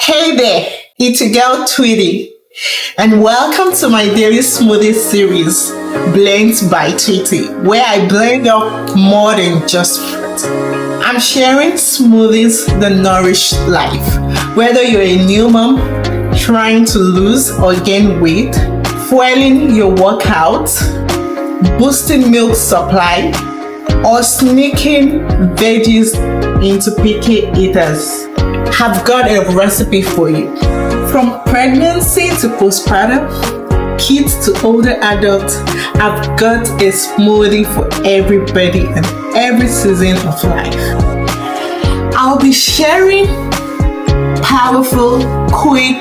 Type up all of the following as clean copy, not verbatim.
Hey there, it's your girl Tweetie, and welcome to my daily smoothie series, Blends by Tweetie, where I blend up more than just fruit. I'm sharing smoothies that nourish life, whether you're a new mom trying to lose or gain weight, fueling your workout, boosting milk supply, or sneaking veggies into picky eaters. Have got a recipe for you. From pregnancy to postpartum, kids to older adults, I've got a smoothie for everybody and every season of life. I'll be sharing powerful, quick,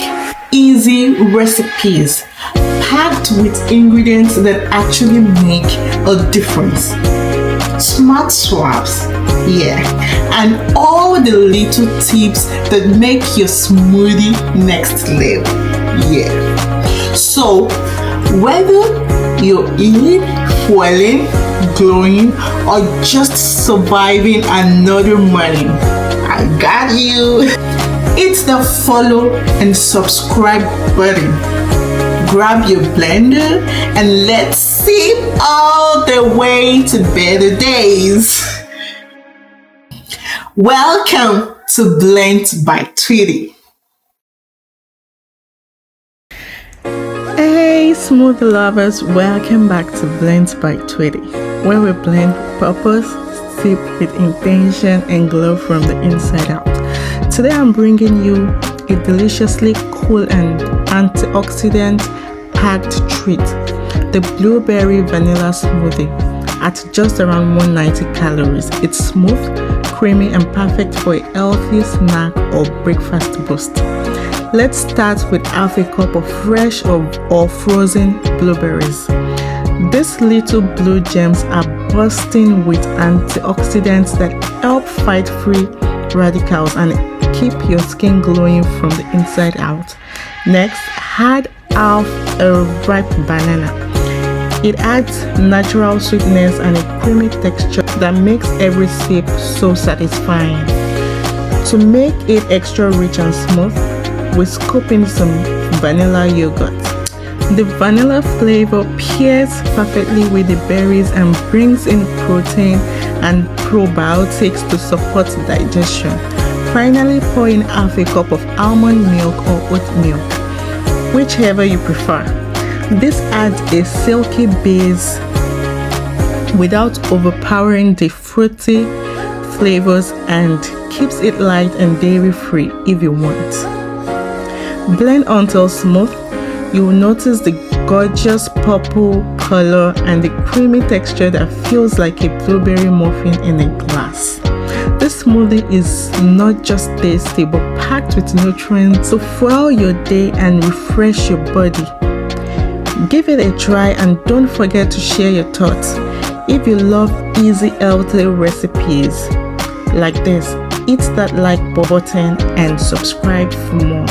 easy recipes packed with ingredients that actually make a difference. Smart swaps, and all the little tips that make your smoothie next level, So, whether you're eating, fueling, glowing, or just surviving another morning, I got you. Hit the follow and subscribe button. Grab your blender and let's sip all the way to better days. Welcome to Blends by Tweetie. Hey smoothie lovers, welcome back to Blends by Tweetie, where we blend purpose, sip with intention, and glow from the inside out. Today I'm bringing you a deliciously cool and antioxidant packed treat, the Blueberry Vanilla Smoothie. At just around 190 calories, it's smooth, creamy, and perfect for a healthy snack or breakfast boost. Let's start with half a cup of fresh or frozen blueberries. These little blue gems are bursting with antioxidants that help fight free radicals and keep your skin glowing from the inside out. Next, add half a ripe banana. It adds natural sweetness and a creamy texture that makes every sip so satisfying. To make it extra rich and smooth, we scoop in some vanilla yogurt. The vanilla flavor pairs perfectly with the berries and brings in protein and probiotics to support digestion. Finally, pour in half a cup of almond milk or oat milk, whichever you prefer. This adds a silky base without overpowering the fruity flavors and keeps it light and dairy free if you want. Blend until smooth. You will notice the gorgeous purple color and the creamy texture that feels like a blueberry muffin in a glass. This smoothie is not just tasty but packed with nutrients to fuel your day and refresh your body. Give it a try and don't forget to share your thoughts. If you love easy, healthy recipes like this, hit that like button and subscribe for more.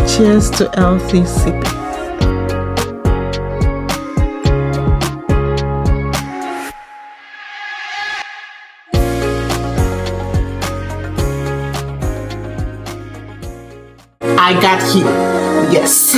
Cheers to healthy sipping. I got you. Yes.